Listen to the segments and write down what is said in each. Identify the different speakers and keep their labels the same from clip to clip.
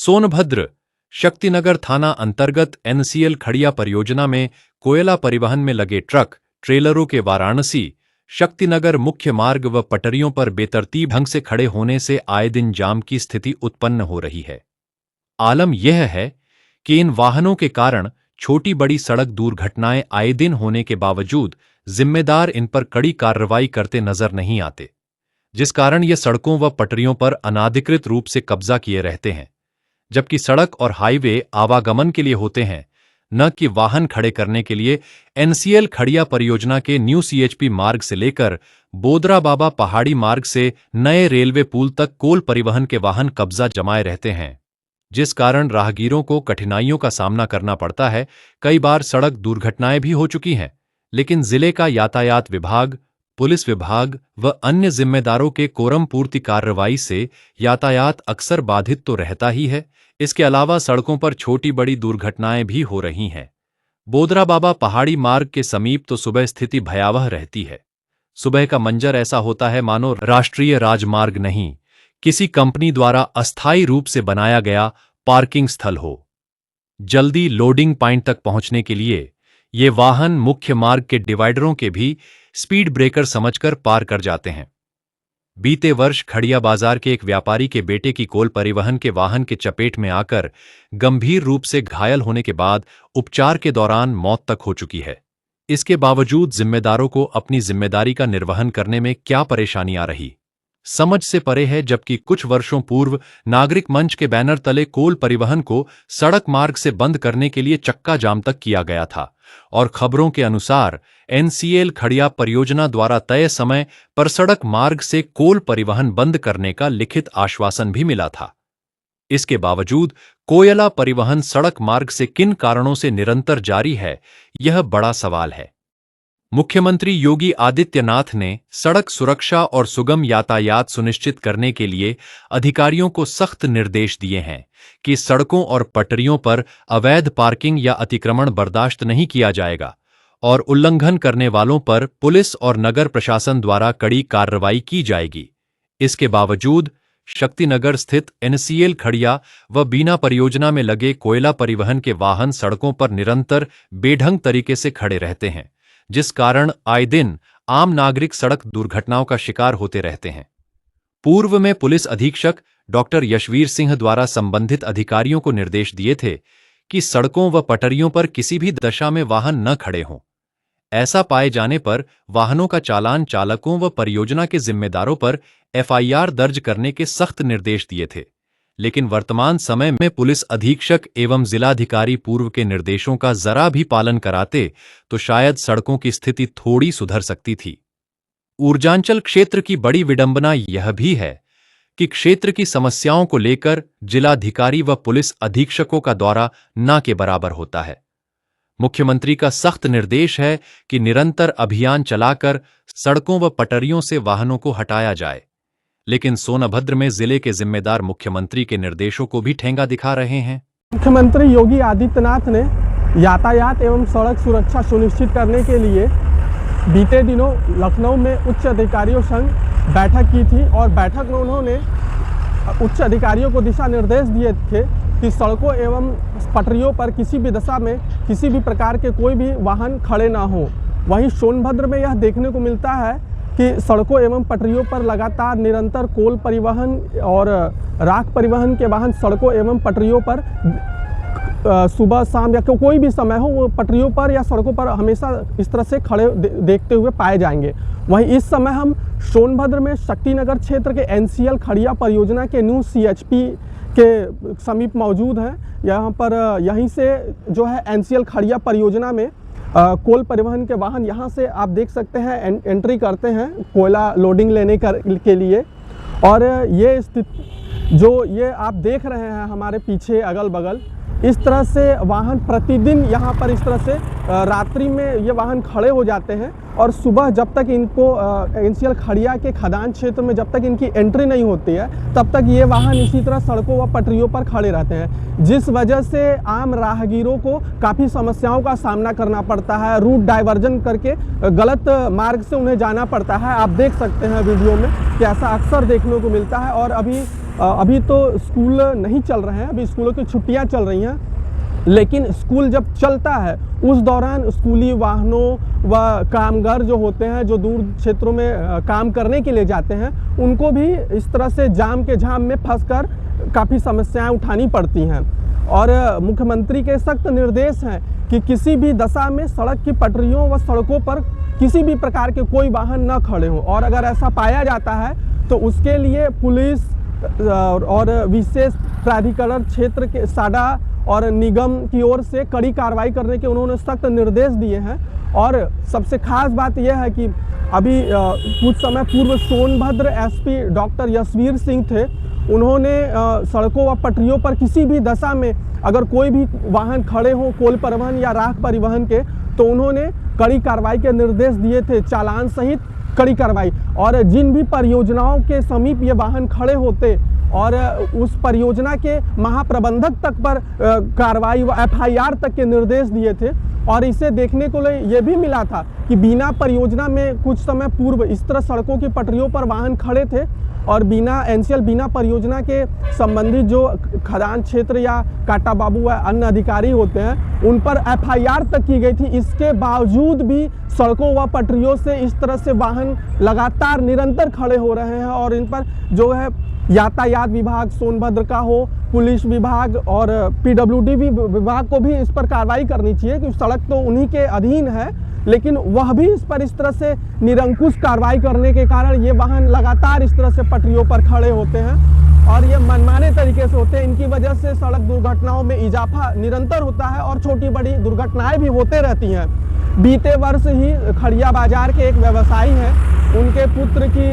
Speaker 1: सोनभद्र शक्तिनगर थाना अंतर्गत एनसीएल खड़िया परियोजना में कोयला परिवहन में लगे ट्रक ट्रेलरों के वाराणसी शक्तिनगर मुख्य मार्ग व पटरियों पर बेतरतीब ढंग से खड़े होने से आए दिन जाम की स्थिति उत्पन्न हो रही है। आलम यह है कि इन वाहनों के कारण छोटी बड़ी सड़क दुर्घटनाएं आए दिन होने के बावजूद जिम्मेदार इन पर कड़ी कार्रवाई करते नजर नहीं आते, जिस कारण ये सड़कों व पटरियों पर अनाधिकृत रूप से कब्जा किए रहते हैं, जबकि सड़क और हाईवे आवागमन के लिए होते हैं, न कि वाहन खड़े करने के लिए। एनसीएल खड़िया परियोजना के न्यू सीएचपी मार्ग से लेकर बोदरा बाबा पहाड़ी मार्ग से नए रेलवे पुल तक कोल परिवहन के वाहन कब्जा जमाए रहते हैं, जिस कारण राहगीरों को कठिनाइयों का सामना करना पड़ता है। कई बार सड़क दुर्घटनाएं भी हो चुकी हैं, लेकिन जिले का यातायात विभाग, पुलिस विभाग व अन्य जिम्मेदारों के कोरम पूर्ति कार्रवाई से यातायात अक्सर बाधित तो रहता ही है, इसके अलावा सड़कों पर छोटी बड़ी दुर्घटनाएं भी हो रही हैं। बोदरा बाबा पहाड़ी मार्ग के समीप तो सुबह स्थिति भयावह रहती है। सुबह का मंजर ऐसा होता है मानो राष्ट्रीय राजमार्ग नहीं, किसी कंपनी द्वारा अस्थायी रूप से बनाया गया पार्किंग स्थल हो। जल्दी लोडिंग पॉइंट तक पहुंचने के लिए ये वाहन मुख्य मार्ग के डिवाइडरों के भी स्पीड ब्रेकर समझकर पार कर जाते हैं। बीते वर्ष खड़िया बाजार के एक व्यापारी के बेटे की कोल परिवहन के वाहन के चपेट में आकर गंभीर रूप से घायल होने के बाद उपचार के दौरान मौत तक हो चुकी है। इसके बावजूद जिम्मेदारों को अपनी जिम्मेदारी का निर्वहन करने में क्या परेशानी आ रही समझ से परे है, जबकि कुछ वर्षों पूर्व नागरिक मंच के बैनर तले कोल परिवहन को सड़क मार्ग से बंद करने के लिए चक्का जाम तक किया गया था और खबरों के अनुसार एनसीएल खड़िया परियोजना द्वारा तय समय पर सड़क मार्ग से कोल परिवहन बंद करने का लिखित आश्वासन भी मिला था। इसके बावजूद कोयला परिवहन सड़क मार्ग से किन कारणों से निरंतर जारी है, यह बड़ा सवाल है। मुख्यमंत्री योगी आदित्यनाथ ने सड़क सुरक्षा और सुगम यातायात सुनिश्चित करने के लिए अधिकारियों को सख्त निर्देश दिए हैं कि सड़कों और पटरियों पर अवैध पार्किंग या अतिक्रमण बर्दाश्त नहीं किया जाएगा और उल्लंघन करने वालों पर पुलिस और नगर प्रशासन द्वारा कड़ी कार्रवाई की जाएगी। इसके बावजूद शक्तिनगर स्थित एनसीएल खड़िया व बीना परियोजना में लगे कोयला परिवहन के वाहन सड़कों पर निरंतर बेढंग तरीके से खड़े रहते हैं, जिस कारण आए दिन आम नागरिक सड़क दुर्घटनाओं का शिकार होते रहते हैं। पूर्व में पुलिस अधीक्षक डॉक्टर यशवीर सिंह द्वारा संबंधित अधिकारियों को निर्देश दिए थे कि सड़कों व पटरियों पर किसी भी दशा में वाहन न खड़े हों। ऐसा पाए जाने पर वाहनों का चालान चालकों व परियोजना के जिम्मेदारों पर एफआईआर दर्ज करने के सख्त निर्देश दिए थे, लेकिन वर्तमान समय में पुलिस अधीक्षक एवं जिलाधिकारी पूर्व के निर्देशों का जरा भी पालन कराते तो शायद सड़कों की स्थिति थोड़ी सुधर सकती थी। ऊर्जांचल क्षेत्र की बड़ी विडंबना यह भी है कि क्षेत्र की समस्याओं को लेकर जिलाधिकारी व पुलिस अधीक्षकों का दौरा न के बराबर होता है। मुख्यमंत्री का सख्त निर्देश है कि निरंतर अभियान चलाकर सड़कों व पटरियों से वाहनों को हटाया जाए, लेकिन सोनभद्र में जिले के जिम्मेदार मुख्यमंत्री के निर्देशों को भी ठेंगा दिखा रहे हैं।
Speaker 2: मुख्यमंत्री योगी आदित्यनाथ ने यातायात एवं सड़क सुरक्षा सुनिश्चित करने के लिए बीते दिनों लखनऊ में उच्च अधिकारियों संग बैठक की थी और बैठक में उन्होंने उच्च अधिकारियों को दिशा निर्देश दिए थे कि सड़कों एवं पटरियों पर किसी भी दशा में किसी भी प्रकार के कोई भी वाहन खड़े ना हो। वहीं सोनभद्र में यह देखने को मिलता है कि सड़कों एवं पटरियों पर लगातार निरंतर कोल परिवहन और राख परिवहन के वाहन सड़कों एवं पटरियों पर सुबह शाम या कोई भी समय हो वो पटरियों पर या सड़कों पर हमेशा इस तरह से खड़े देखते हुए पाए जाएंगे। वहीं इस समय हम सोनभद्र में शक्तिनगर क्षेत्र के एनसीएल खड़िया परियोजना के न्यू सीएचपी के समीप मौजूद हैं। यहाँ पर यहीं से जो है एनसीएल खड़िया परियोजना में कोल परिवहन के वाहन यहाँ से आप देख सकते हैं एंट्री करते हैं कोयला लोडिंग लेने के लिए। और ये स्थिति जो ये आप देख रहे हैं हमारे पीछे अगल बगल, इस तरह से वाहन प्रतिदिन यहाँ पर इस तरह से रात्रि में ये वाहन खड़े हो जाते हैं और सुबह जब तक इनको एनसीएल खड़िया के खदान क्षेत्र में जब तक इनकी एंट्री नहीं होती है तब तक ये वाहन इसी तरह सड़कों व पटरियों पर खड़े रहते हैं, जिस वजह से आम राहगीरों को काफ़ी समस्याओं का सामना करना पड़ता है। रूट डाइवर्जन करके गलत मार्ग से उन्हें जाना पड़ता है। आप देख सकते हैं वीडियो में कि ऐसा अक्सर देखने को मिलता है। और अभी तो स्कूल नहीं चल रहे हैं, अभी स्कूलों की छुट्टियां चल रही हैं, लेकिन स्कूल जब चलता है उस दौरान स्कूली वाहनों व कामगार जो होते हैं, जो दूर क्षेत्रों में काम करने के लिए जाते हैं, उनको भी इस तरह से जाम के झाम में फंसकर काफ़ी समस्याएं उठानी पड़ती हैं। और मुख्यमंत्री के सख्त निर्देश हैं कि किसी भी दशा में सड़क की पटरियों व सड़कों पर किसी भी प्रकार के कोई वाहन न खड़े हों, और अगर ऐसा पाया जाता है तो उसके लिए पुलिस और विशेष प्राधिकरण क्षेत्र के साडा और निगम की ओर से कड़ी कार्रवाई करने के उन्होंने सख्त निर्देश दिए हैं। और सबसे खास बात यह है कि अभी कुछ समय पूर्व सोनभद्र एसपी डॉक्टर यशवीर सिंह थे, उन्होंने सड़कों व पटरियों पर किसी भी दशा में अगर कोई भी वाहन खड़े हों कोल परिवहन या राह परिवहन के, तो उन्होंने कड़ी कार्रवाई के निर्देश दिए थे, चालान सहित कड़ी कार्रवाई। और जिन भी परियोजनाओं के समीप ये वाहन खड़े होते और उस परियोजना के महाप्रबंधक तक पर कार्रवाई व एफआईआर तक के निर्देश दिए थे। और इसे देखने को ये भी मिला था कि बीना परियोजना में कुछ समय पूर्व इस तरह सड़कों की पटरियों पर वाहन खड़े थे और बिना एनसीएल बिना परियोजना के संबंधित जो खदान क्षेत्र या काटा बाबू व अन्य अधिकारी होते हैं उन पर एफआईआर तक की गई थी। इसके बावजूद भी सड़कों व पटरियों से इस तरह से वाहन लगातार निरंतर खड़े हो रहे हैं। और इन पर जो है यातायात विभाग सोनभद्र का हो, पुलिस विभाग और पीडब्ल्यूडी विभाग को भी इस पर कार्रवाई करनी चाहिए, क्योंकि सड़क तो उन्हीं के अधीन है, लेकिन वह भी इस पर इस तरह से निरंकुश कार्रवाई करने के कारण ये वाहन लगातार इस तरह से पटरियों पर खड़े होते हैं और ये मनमाने तरीके से होते हैं। इनकी वजह से सड़क दुर्घटनाओं में इजाफा निरंतर होता है और छोटी बड़ी दुर्घटनाएं भी होते रहती हैं। बीते वर्ष ही खड़िया बाजार के एक व्यवसायी हैं, उनके पुत्र की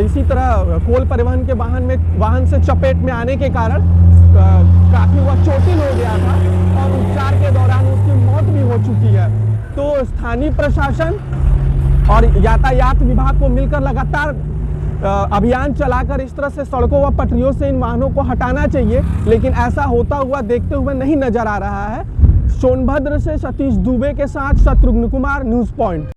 Speaker 2: इसी तरह कोल परिवहन के वाहन से चपेट में आने के कारण काफ़ी वह चोटिल हो गया था और उपचार के दौरान उसकी मौत भी हो चुकी है। तो स्थानीय प्रशासन और यातायात विभाग को मिलकर लगातार अभियान चलाकर इस तरह से सड़कों व पटरियों से इन वाहनों को हटाना चाहिए, लेकिन ऐसा होता हुआ देखते हुए नहीं नजर आ रहा है। सोनभद्र से सतीश दुबे के साथ शत्रुघ्न कुमार, न्यूज़ पॉइंट।